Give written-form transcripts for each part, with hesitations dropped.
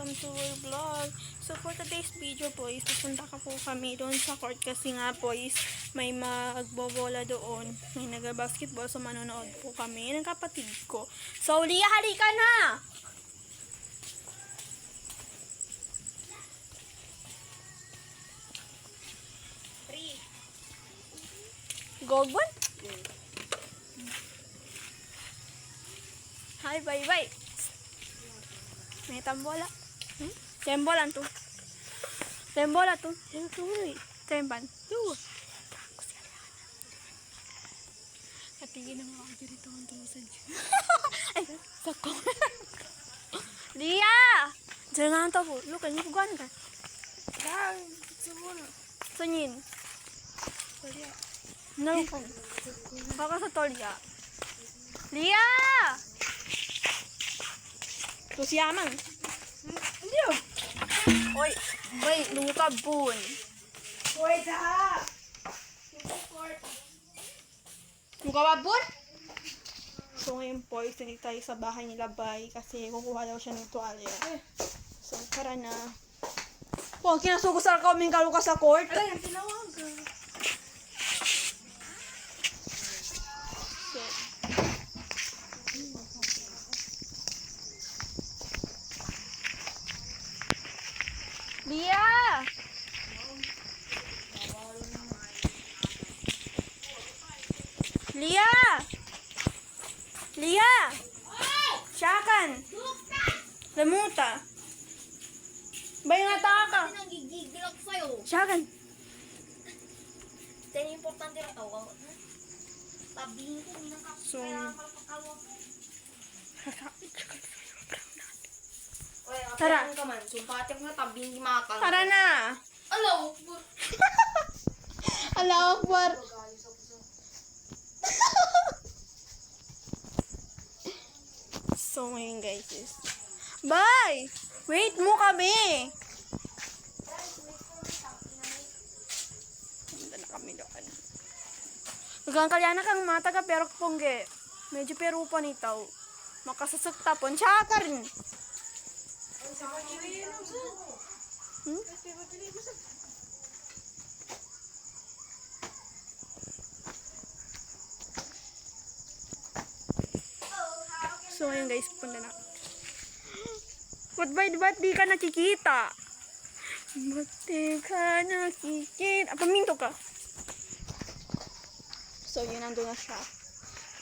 welcome to our vlog. So for today's video po is pupunta ka po kami doon sa court kasi nga po is may magbobola doon. May nag-basketball so manonood po kami ng kapatid ko. So Lia, halika na! Gogbon? Hi, bye-bye. May tambola. Tembolan tuh. Tembola tuh. Temban. Tuh. Katigin na mga dito ang tulosan. Ay, sako. Lia! Jangan to po. Lu kan bukan kan? Dang, semua. Sanyin. Tolia. No. Baka sa Tolia. Lia! Terus yamang. Hindi. Oy, bay, luka bun. Hoy, dah. Luka ba bun? So ngayon po, isinit tayo sa bahay nila Bay kasi kukuha daw siya ng tuwalya. So tara na. Po, kinasugusar ka kaming kaluka sa court. Ala, yung tinawag. So, Lia! Lia! Lia! Siyakan! Lamuta! Bay nga ka! Nagigigil ako sa'yo. Siyakan! Ito yung importante na tawag. Sabihin ko, hindi nang So, Tara. Tara ka man. Sumpatik na tabi hindi makakal. tara na! Alaw. Allahu Akbar! So ngayon guys is bye! Wait mo kami! Punta na kami doon. Hanggang kalyana kang mata ka pero pungge. Medyo pero pa nitaw. Makasasakta po. Siya ka rin. Hmm? So ayun guys, punta na. Ba't di ka nakikita? Ba't di ka nakikita? Paminto ka. So yun, nandun na siya.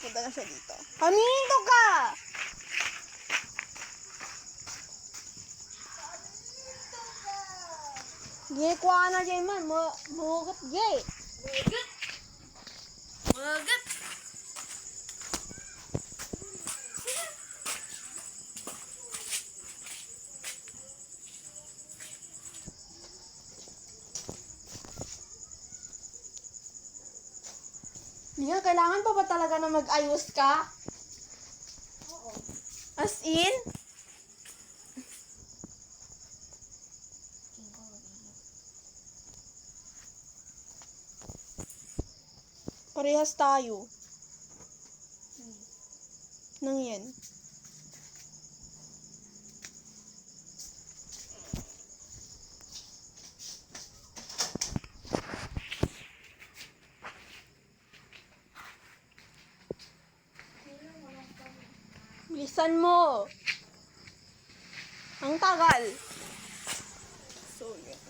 Punta na siya dito. Paminto ka! Gye, kuha na dyan man. Mugat gye. Magat. Magat. Lia, kailangan pa ba talaga na mag-ayos ka? Oo. As in? Parehas tayo. Nang yan. Bilisan mo. Ang tagal. So, yun.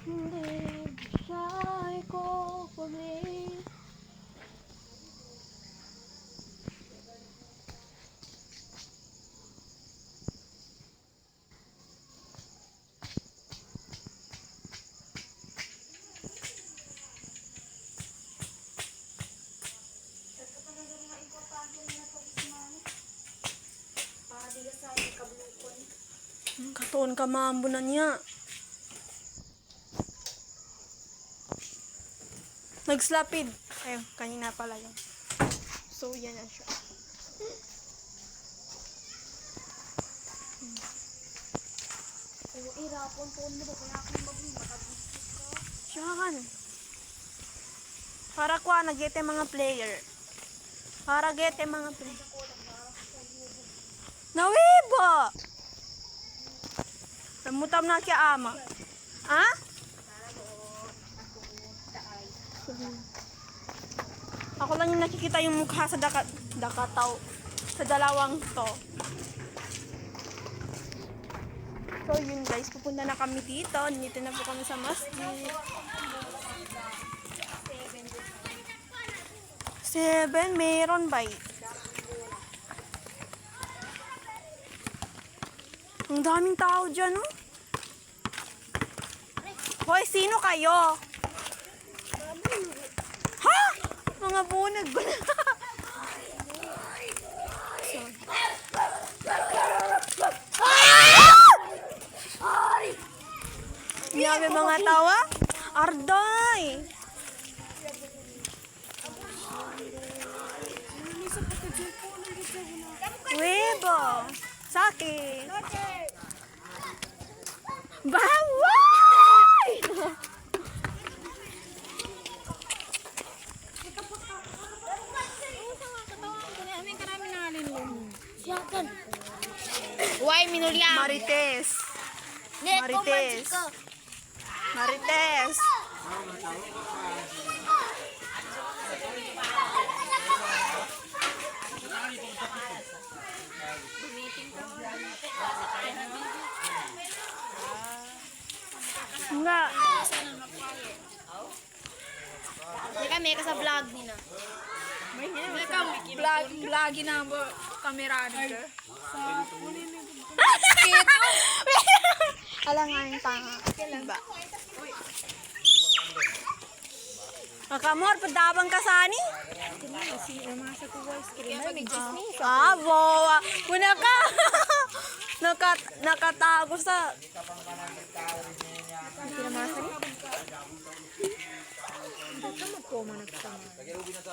Hindi siya ko pag-ibig. Katon ka mambo na niya. Nagslapid. Ayun, kanina pala yan. So, yan na siya. Irapon po mo kaya ako mag-ibig. Siya kan. Para kuha nagete mga player. Para gete mga player. Nawiba! Namutam na kaya ama. Ha? Ako lang yung nakikita yung mukha sa dakataw. Sa dalawang to. So yun guys, pupunta na kami dito. Nandito na po kami sa masjid. 7, meron ba? Ang daming tao dyan, oh. Hoy, sino kayo? Ha? Mga bunag ba na? Yabe mga tawa? Arday! Webo! Sakit! Baway! Why minulya? Marites! Marites! Marites! Nga. Hindi kami sa vlog nila. Vlog na mo kamera dito. Alam nga yung tanga. Diba? Makamor, padabang ka sani? Ah, bowa. Muna ka. Nakatago sa...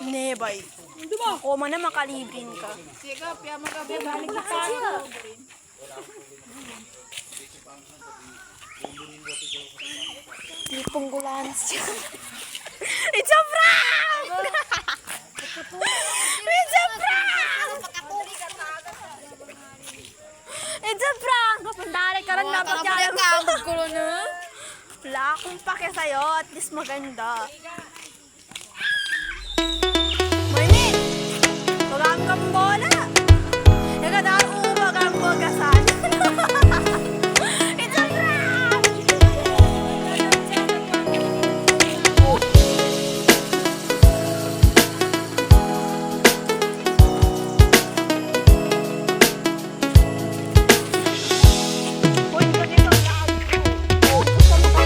Nebay. Ako man na makalibrin ka. Sige, piya magabi balik ka. Lipong gulan siya. It's a prank! It's a prank! It's a prank! Kapandari ka rin dapat kaya Gulo na. Wala akong pake sa'yo. At least maganda. Manin! Wag kang bola! Nagadaro wag kang bogasan. It's a prank! Uy, pwede kang lahat ko. Gusto mo ka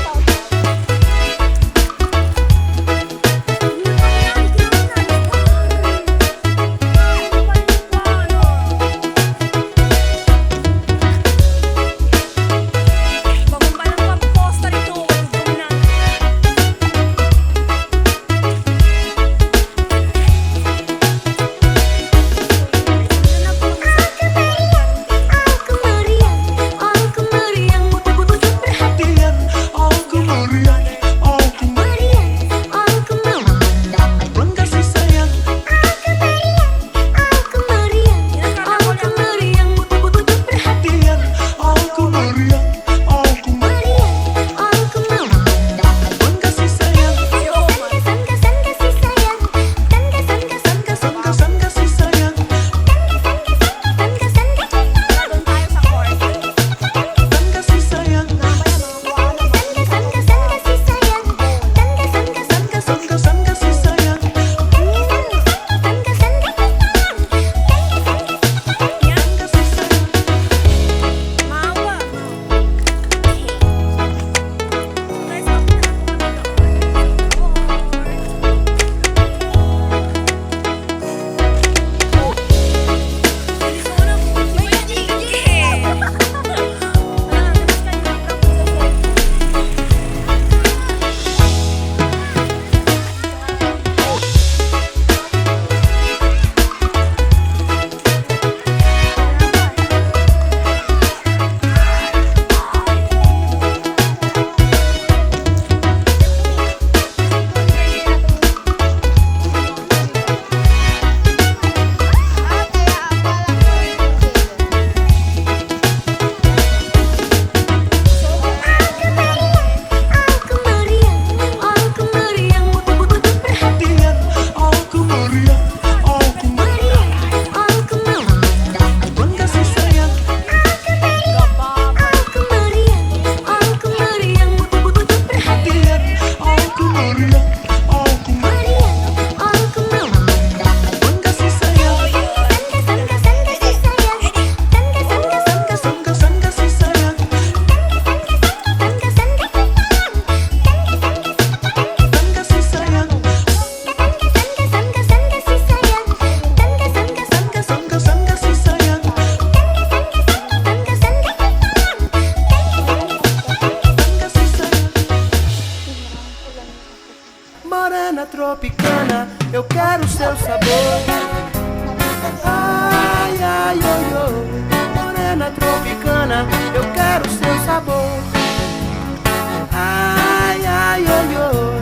quero seu sabor. Ai, ai, oi, oi, morena tropicana, eu quero seu sabor. Ai, ai, oi, oi.